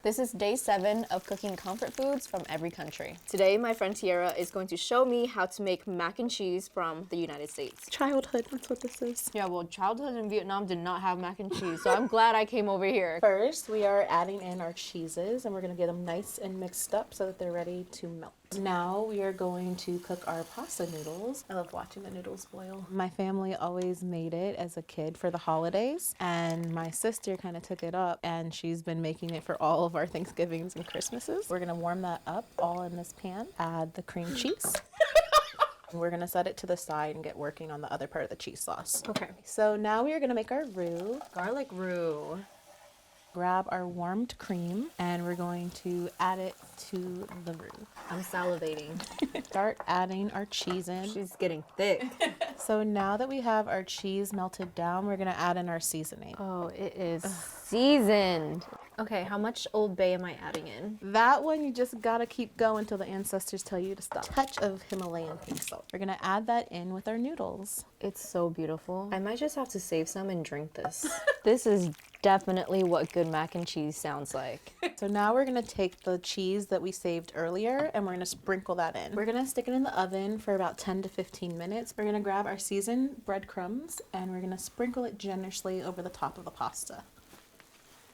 This is day 7 of cooking comfort foods from every country. Today, my friend Tiara is going to show me how to make mac and cheese from the United States. Childhood, that's what this is. Yeah, well, childhood in Vietnam did not have mac and cheese, so I'm glad I came over here. First, we are adding in our cheeses and we're gonna get them nice and mixed up so that they're ready to melt. Now we are going to cook our pasta noodles. I love watching the noodles boil. My family always made it as a kid for the holidays, and my sister kind of took it up and she's been making it for all of our Thanksgivings and Christmases. We're gonna warm that up all in this pan, add the cream cheese. We're gonna set it to the side and get working on the other part of the cheese sauce. Okay. So now we are gonna make our roux. Garlic roux. Grab our warmed cream and we're going to add it to the roux. I'm salivating. Start adding our cheese in. She's getting thick. So now that we have our cheese melted down, we're gonna add in our seasoning. Oh, it is seasoned. Okay, how much Old Bay am I adding in? That one you just gotta keep going until the ancestors tell you to stop. Touch of Himalayan pink salt. We're gonna add that in with our noodles. It's so beautiful. I might just have to save some and drink this. This is definitely what good mac and cheese sounds like. So now we're gonna take the cheese that we saved earlier and we're gonna sprinkle that in. We're gonna stick it in the oven for about 10 to 15 minutes. We're gonna grab our seasoned breadcrumbs and we're gonna sprinkle it generously over the top of the pasta.